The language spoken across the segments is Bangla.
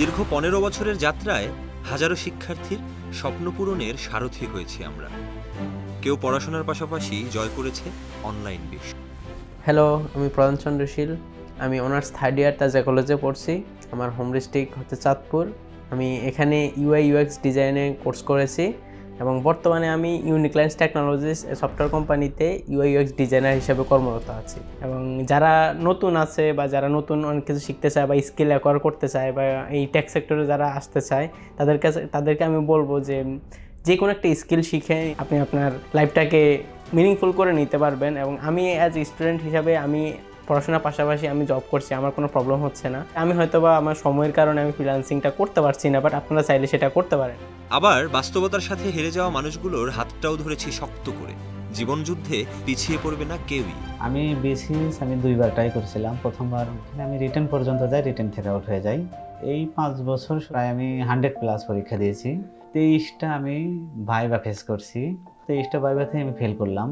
দীর্ঘ 15 বছরের যাত্রায় হাজারো শিক্ষার্থীর স্বপ্ন পূরণের সারথি হয়েছি আমরা। কেউ পড়াশোনার পাশাপাশি জয় করেছে অনলাইন বিশ্ব। হ্যালো, আমি প্রধান চন্দ্রশীল। আমি অনার্স থার্ড ইয়ার তাজা কলেজে পড়ছি। আমার হোম ডিস্ট্রিক্ট হচ্ছে চাঁদপুর। আমি এখানে UI UX ডিজাইনে কোর্স করেছি এবং বর্তমানে আমি ইউনিক্লায়েন্স টেকনোলজিস সফটওয়্যার কোম্পানিতে UI UX ডিজাইনার হিসেবে কর্মরত আছি। এবং যারা নতুন আছে বা যারা নতুন অনেক কিছু শিখতে চায় বা স্কিল অ্যাকোয়ার করতে চায় বা এই টেক সেক্টরে যারা আসতে চায় তাদেরকে আমি বলবো যে কোনো একটা স্কিল শিখে আপনি আপনার লাইফটাকে মিনিংফুল করে নিতে পারবেন। এবং আমি অ্যাজ স্টুডেন্ট হিসাবে আমি পড়াশোনার পাশাপাশি আমি জব করছি, আমার কোনো প্রবলেম হচ্ছে না। আমি হয়তোবা আমার সময়ের কারণে আমি ফ্রিল্যান্সিংটা করতে পারছি না, বাট আপনারা চাইলে সেটা করতে পারেন। আবার বাস্তবতার সাথে হেরে যাওয়া মানুষগুলোর হাতটাও ধরেছি শক্ত করে। জীবন যুদ্ধে পিছিয়ে পড়বে না কেউই। আমি BCS 2বার ট্রাই করেছিলাম। প্রথমবার আমি রিটেন পর্যন্ত যাই, রিটেন থেকে আউট হয়ে যাই। এই 5 বছর প্রায় আমি 100+ পরীক্ষা দিয়েছি। 23টা আমি ভাইভা ফেস করছি। 23টা ভাইভাতে আমি ফেল করলাম।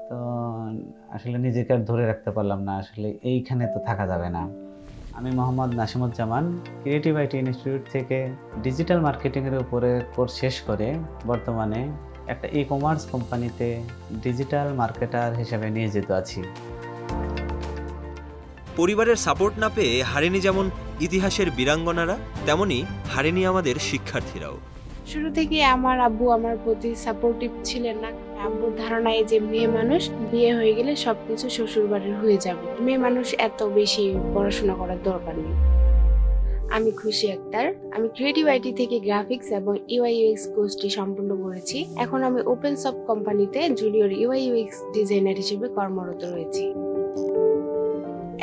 তো আসলে নিজেকে আর ধরে রাখতে পারলাম না, আসলে এইখানে তো থাকা যাবে না। আমি মোহাম্মদ নাসিমুজ্জামান ক্রিয়েটিভ IT ইনস্টিটিউট থেকে ডিজিটাল মার্কেটিংয়ের উপরে কোর্স শেষ করে বর্তমানে একটা ই-কমার্স কোম্পানিতে ডিজিটাল মার্কেটার হিসেবে নিয়োজিত আছি। পরিবারের সাপোর্ট না পেয়ে হারেনি যেমন ইতিহাসের বীরাঙ্গনারা, তেমনি হারেনি আমাদের শিক্ষার্থীরাও। শুরু থেকে আমার আব্বু আমার প্রতি সাপোর্টিভ ছিলেন না। আব্বুর ধারণা এই যে মেয়ে মানুষ বিয়ে হয়ে গেলে সবকিছু শ্বশুর বাড়ির হয়ে যাবে, মেয়ে মানুষ এত বেশি পড়াশোনা করার দরকার নেই। আমি খুশি আক্তার। আমি ক্রিয়েটিভ IT থেকে গ্রাফিক্স এবং UI UX কোর্সটি সম্পূর্ণ করেছি। এখন আমি ওপেন সফট কোম্পানিতে জুনিয়র UI UX ডিজাইনার হিসেবে কর্মরত রয়েছি।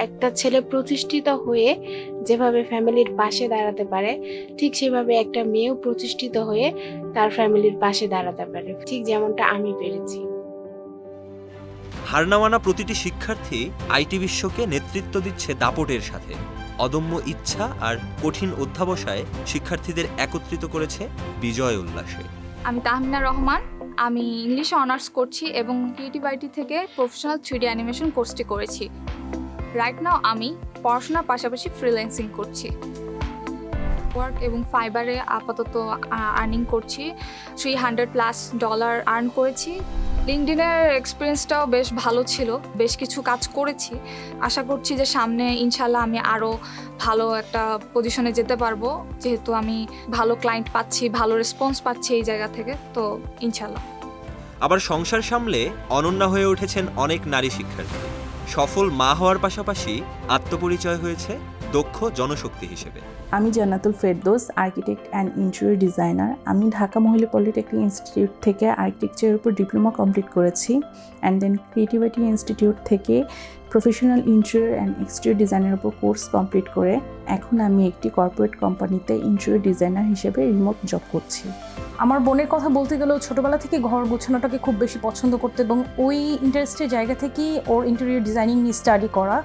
একটা ছেলে প্রতিষ্ঠিত হয়ে যেভাবে ফ্যামিলির পাশে দাঁড়াতে পারে, ঠিক সেভাবে একটা মেয়েও প্রতিষ্ঠিত হয়ে তার ফ্যামিলির পাশে দাঁড়াতে পারে, ঠিক যেমনটা আমি পেরেছি। হার না মানা প্রতিটি শিক্ষার্থী IT বিশ্বকে নেতৃত্ব দিচ্ছে দাপটের সাথে। অদম্য ইচ্ছা আর কঠিন অধ্যাবসায় শিক্ষার্থীদের একত্রিত করেছে বিজয় উল্লাসে। আমি তাহমিনা রহমান। আমি ইংলিশে অনার্স করছি এবং ক্রিয়েটিভ IT থেকে প্রফেশনাল 3D অ্যানিমেশন কোর্সটি করেছি। রাইট নাও আমি পড়াশোনার পাশাপাশি ফ্রিল্যান্সিং করছি। ওয়ার্ক এবং ফাইবারে আপাতত আর্নিং করছি। $300+ আর্ন করেছি। লিঙ্কডইনের এক্সপিরিয়েন্সটাও বেশ ভালো ছিল, বেশ কিছু কাজ করেছি। আশা করছি যে সামনে ইনশাল্লাহ আমি আরও ভালো একটা পজিশনে যেতে পারবো, যেহেতু আমি ভালো ক্লায়েন্ট পাচ্ছি, ভালো রেসপন্স পাচ্ছি এই জায়গা থেকে, তো ইনশাল্লাহ। আবার সংসার সামলে অনন্যা হয়ে উঠেছেন অনেক নারী শিক্ষার্থী। সফল মা হওয়ার পাশাপাশি আত্মপরিচয় হয়েছে দক্ষ জনশক্তি হিসেবে। আমি Jannatul Ferdous, architect and interior designer. আমি ঢাকা মহিলা পলিটেকনিক ইনস্টিটিউট থেকে আর্কিটেকচারের উপর ডিপ্লোমা কমপ্লিট করেছি and then creative IT institute থেকে প্রফেশনাল ইন্টেরিয়র অ্যান্ড এক্সটেরিয়র ডিজাইনের উপর কোর্স কমপ্লিট করে এখন আমি একটি কর্পোরেট কোম্পানিতে ইন্টেরিয়র ডিজাইনার হিসেবে রিমোট জব করছি। আমার বোনের কথা বলতে গেলেও ছোটোবেলা থেকে ঘর গোছানোটাকে খুব বেশি পছন্দ করতো এবং ওই ইন্টারেস্টের জায়গা থেকেই ওর ইন্টেরিয়র ডিজাইনিং নিয়ে স্টাডি করা,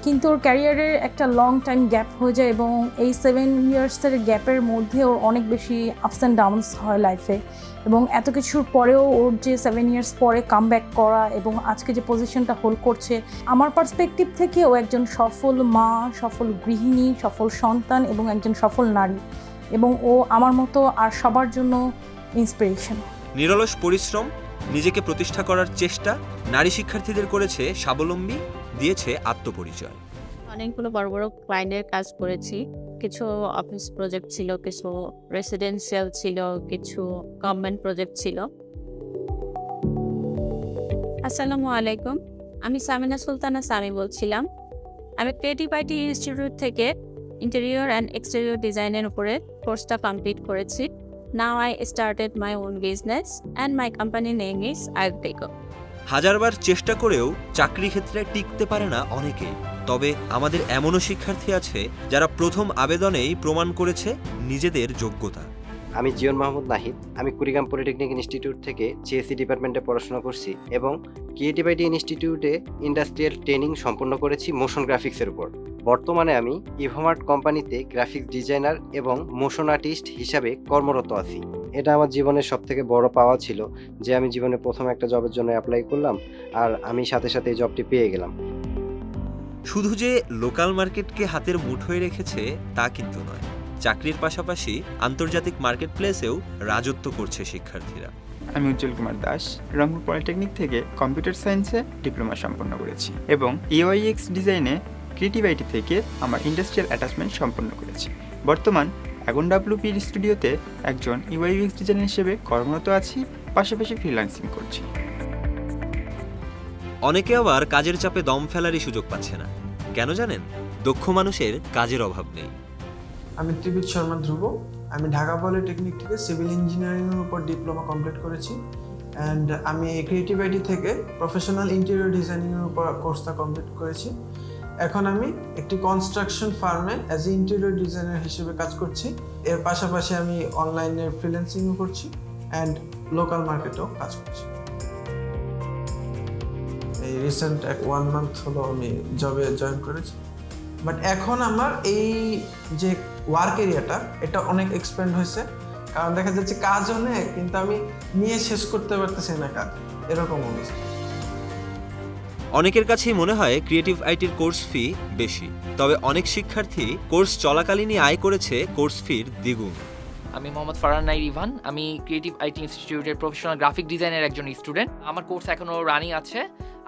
কিন্তু ওর ক্যারিয়ারের একটা লং টাইম গ্যাপ হয়ে যায় এবং এই 7 ইয়ার্সের গ্যাপের মধ্যে ওর অনেক বেশি আপস অ্যান্ড ডাউনস হয় লাইফে। এবং এত কিছুর পরেও ওর যে 7 ইয়ার্স পরে কাম ব্যাক করা এবং আজকে যে পজিশনটা হোল্ড করছে, আমার পার্সপেক্টিভ থেকে ও একজন সফল মা, সফল গৃহিণী, সফল সন্তান এবং একজন সফল নারী, এবং ও আমার মতো আর সবার জন্য ইন্সপিরেশন। নিরলস পরিশ্রম, নিজেকে প্রতিষ্ঠা করার চেষ্টা নারী শিক্ষার্থীদের করেছে স্বাবলম্বী, দিয়েছে আত্মপরিচয়। অনেকগুলো বড় বড় ক্লায়েন্টের কাজ করেছি। কিছু অফিস প্রজেক্ট ছিল, কিছু রেসিডেন্সিয়াল ছিল, কিছু গভর্নমেন্ট প্রজেক্ট ছিল। আসসালামু আলাইকুম, আমি সামিনা সুলতানা সামি বলছিলাম। আমি ক্রিয়েটিভ IT ইনস্টিটিউট থেকে ইন্টেরিয়র অ্যান্ড এক্সটেরিয়র ডিজাইনের উপরে কোর্সটা কমপ্লিট করেছি। Now I started my own business and my company name is Arteco. হাজারবার চেষ্টা করেও চাকরি ক্ষেত্রে টিকতে পারে না অনেকেই। তবে আমাদের এমনও শিক্ষার্থী আছে যারা প্রথম আবেদনেই প্রমাণ করেছে নিজেদের যোগ্যতা। আমি জিয়ন মাহমুদ নাহিদ। আমি কুড়িগ্রাম পলিটেকনিক ইনস্টিটিউট থেকে CSE ডিপার্টমেন্টে পড়াশোনা করছি এবং ক্রিয়েটিভ IT ইনস্টিটিউটে ইন্ডাস্ট্রিয়াল ট্রেনিং সম্পন্ন করেছি মোশন গ্রাফিক্সের উপর। বর্তমানে আমি ইভোমার্ট কোম্পানিতে গ্রাফিক্স ডিজাইনার এবং মোশন আর্টিস্ট হিসাবে কর্মরত আছি। এটা আমার জীবনের সবথেকে বড় পাওয়া ছিল যে আমি জীবনে প্রথম একটা জবের জন্য অ্যাপ্লাই করলাম আর আমি সাথে সাথে এই জবটি পেয়ে গেলাম। শুধু যে লোকাল মার্কেটকে হাতের মুঠোয় রেখেছে তা কিন্তু নয়, চাকরির পাশাপাশি আন্তর্জাতিক মার্কেট প্লেসেও রাজত্ব করছে শিক্ষার্থীরা। আমি উজ্জ্বল কুমার দাস রংপুর পলিটেকনিক থেকে কম্পিউটার সায়েন্সে ডিপ্লোমা সম্পন্ন করেছি এবং ইউআইএক্স ডিজাইনে ক্রিয়েটিভ আইটি থেকে আমার ইন্ডাস্ট্রিয়াল অ্যাটাচমেন্ট সম্পন্ন করেছি। বর্তমান এখন ডাব্লিউপি স্টুডিওতে একজন ইউআইএক্স ডিজাইনার হিসেবে কর্মরত আছি, পাশাপাশি ফ্রিল্যান্সিং করছি। অনেকে আবার কাজের চাপে দম ফেলারই সুযোগ পাচ্ছে না। কেন জানেন? দক্ষ মানুষের কাজের অভাব নেই। আমি ত্রিবিত শর্মা ধ্রুব। আমি ঢাকা পলিটেকনিক থেকে সিভিল ইঞ্জিনিয়ারিংয়ের উপর ডিপ্লোমা কমপ্লিট করেছি অ্যান্ড আমি ক্রিয়েটিভ আইটি থেকে প্রফেশনাল ইন্টেরিয়র ডিজাইনিংয়ের উপর কোর্সটা কমপ্লিট করেছি। এখন আমি একটি কনস্ট্রাকশন ফার্মে অ্যাজ এ ইন্টেরিয়র ডিজাইনার হিসেবে কাজ করছি। এর পাশাপাশি আমি অনলাইনে ফ্রিল্যান্সিংও করছি অ্যান্ড লোকাল মার্কেটেও কাজ করছি। এই রিসেন্ট 1 মান্থ হলো আমি জবে জয়েন করেছি, বাট এখন আমার এই যে ওয়ার্ক এরিয়াটা এটা অনেক এক্সপ্যান্ড হয়েছে, কারণ দেখা যাচ্ছে কাজ অনেক কিন্তু আমি নিয়ে শেষ করতে পারতেছি না কাজ, এরকম অবস্থা। অনেকের কাছেই মনে হয় ক্রিয়েটিভ আইটির কোর্স ফি বেশি, তবে অনেক শিক্ষার্থী কোর্স চলাকালীনই আয় করেছে কোর্স ফির দ্বিগুণ। আমি মোহাম্মদ ফারহান নাইর ইভান। আমি ক্রিয়েটিভ আইটি ইনস্টিটিউটের প্রফেশনাল গ্রাফিক ডিজাইনের একজন স্টুডেন্ট। আমার কোর্স এখনও রানিং আছে।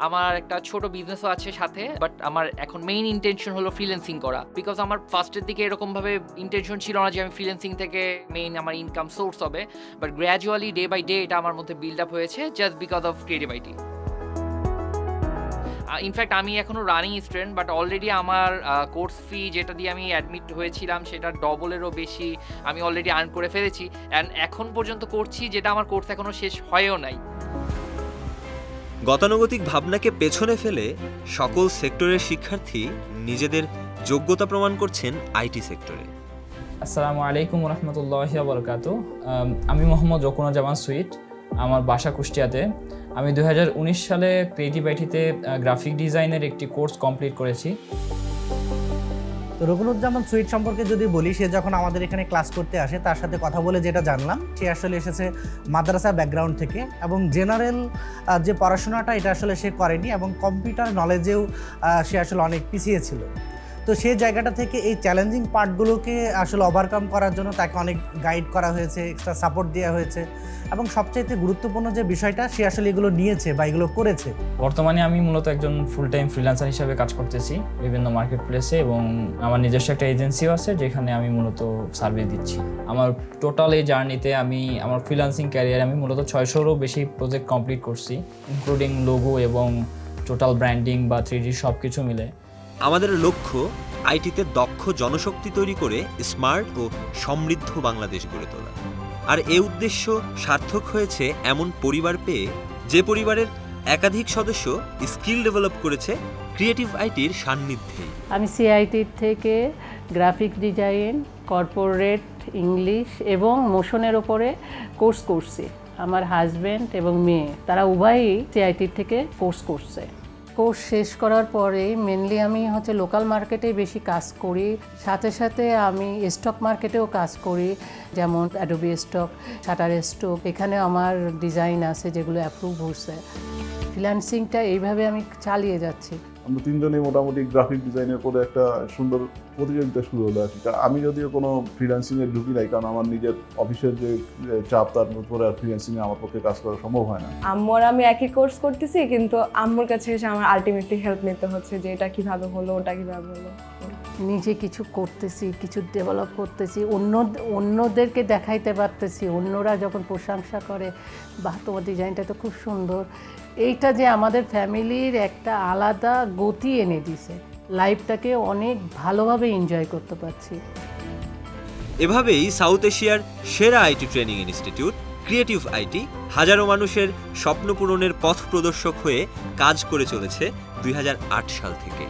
আমার একটা ছোট বিজনেসও আছে সাথে, বাট আমার এখন মেইন ইন্টেনশন হলো ফ্রিল্যান্সিং করা, বিকজ আমার ফার্স্টের দিকে এরকমভাবে ইন্টেনশন ছিল না যে আমি ফ্রিল্যান্সিং থেকে মেইন আমার ইনকাম সোর্স হবে, but gradually day by day এটা আমার মধ্যে বিল্ড আপ হয়েছে just because of creative IT. In fact আমি এখনও রানিং স্টুডেন্ট, বাট অলরেডি আমার কোর্স ফি যেটা দিয়ে আমি অ্যাডমিট হয়েছিলাম সেটা ডবলেরও বেশি আমি অলরেডি আর্ন করে ফেলেছি অ্যান্ড এখন পর্যন্ত করছি, যেটা আমার কোর্স এখনও শেষ হয়েও নাই। গতানুগতিক ভাবনাকে পেছনে ফেলে সকল সেক্টরের শিক্ষার্থী নিজেদের যোগ্যতা প্রমাণ করছেন আইটি সেক্টরে। আসসালামু আলাইকুম রহমতুল্লাহি ওয়া বারাকাতুহু। আমি মোহাম্মদ রকুনুজ্জামান সুইট, আমার বাসা কুষ্টিয়াতে। আমি 2019 সালে ক্রিয়েটিভ আইটিতে গ্রাফিক ডিজাইনের একটি কোর্স কমপ্লিট করেছি। তো রকুনুজ্জামান সুইট সম্পর্কে যদি বলি, সে যখন আমাদের এখানে ক্লাস করতে আসে তার সাথে কথা বলে যেটা জানলাম, সে আসলে এসেছে মাদ্রাসা ব্যাকগ্রাউন্ড থেকে এবং জেনারেল যে পড়াশোনাটা এটা আসলে সে করেনি এবং কম্পিউটার নলেজেও সে আসলে অনেক পিছিয়ে ছিল। তো সেই জায়গাটা থেকে এই চ্যালেঞ্জিং পার্টগুলোকে আসলে ওভারকাম করার জন্য তাকে অনেক গাইড করা হয়েছে, এক্সট্রা সাপোর্ট দেওয়া হয়েছে এবং সবচাইতে গুরুত্বপূর্ণ যে বিষয়টা সে আসলে এগুলো নিয়েছে বা এগুলো করেছে। বর্তমানে আমি মূলত একজন ফুল টাইম ফ্রিল্যান্সার হিসেবে কাজ করতেছি বিভিন্ন মার্কেট প্লেসে এবং আমার নিজস্ব একটা এজেন্সিও আছে যেখানে আমি মূলত সার্ভিস দিচ্ছি। আমার টোটাল এই জার্নিতে আমি আমার ফ্রিল্যান্সিং ক্যারিয়ারে আমি মূলত 600-রও বেশি প্রজেক্ট কমপ্লিট করছি, ইনক্লুডিং লোগো এবং টোটাল ব্র্যান্ডিং বা 3D সব কিছু মিলে। আমাদের লক্ষ্য আইটিতে দক্ষ জনশক্তি তৈরি করে স্মার্ট ও সমৃদ্ধ বাংলাদেশ গড়ে তোলা। আর এই উদ্দেশ্য সার্থক হয়েছে এমন পরিবার পেয়ে, যে পরিবারের একাধিক সদস্য স্কিল ডেভেলপ করেছে ক্রিয়েটিভ আইটির সান্নিধ্যে। আমি সিআইটি থেকে গ্রাফিক ডিজাইন, কর্পোরেট, ইংলিশ এবং মোশনের ওপরে কোর্স করছি। আমার হাজব্যান্ড এবং মেয়ে তারা উভয়ই সিআইটি থেকে কোর্স করছে। কোর্স শেষ করার পরে মেনলি আমি লোকাল মার্কেটে বেশি কাজ করি, সাথে সাথে আমি স্টক মার্কেটেও কাজ করি, যেমন অ্যাডোবি স্টক, শাটার স্টক। এখানে আমার ডিজাইন আছে যেগুলো অ্যাপ্রুভ হচ্ছে। ফ্রিল্যান্সিংটা এইভাবে আমি চালিয়ে যাচ্ছি। আমরা তিনজনই মোটামুটি গ্রাফিক ডিজাইনের পরে একটা সুন্দর প্রতিযোগিতা শুরু হলো আর কি। আমি যদিও কোনো ফ্রিল্যান্সিংয়ে ঢুকি নাই, কারণ আমার নিজের অফিসের যে চাপ তার উপরে আর ফ্রিল্যান্সিংয়ে আমার পক্ষে কাজ করা সম্ভব হয় না। আম্মুর আমি একই কোর্স করতেছি, কিন্তু আম্মুর কাছে এসে আমার আলটিমেটলি হেল্প নিতে হচ্ছে যে এটা কীভাবে হলো, ওটা কীভাবে হলো। নিজে কিছু করতেছি, কিছু ডেভেলপ করতেছি, অন্যদেরকে দেখাইতে পারতেছি। অন্যরা যখন প্রশংসা করে, বাহ তোমার ডিজাইনটা তো খুব সুন্দর, এইটা যে আমাদের ফ্যামিলির একটা আলাদা গতি এনে দিছে, লাইফটাকে অনেক ভালোভাবে এনজয় করতে পারছি। এভাবেই সাউথ এশিয়ার সেরা IT training institute creative IT হাজারো মানুষের স্বপ্ন পূরণের পথ প্রদর্শক হয়ে কাজ করে চলেছে 2008 সাল থেকে।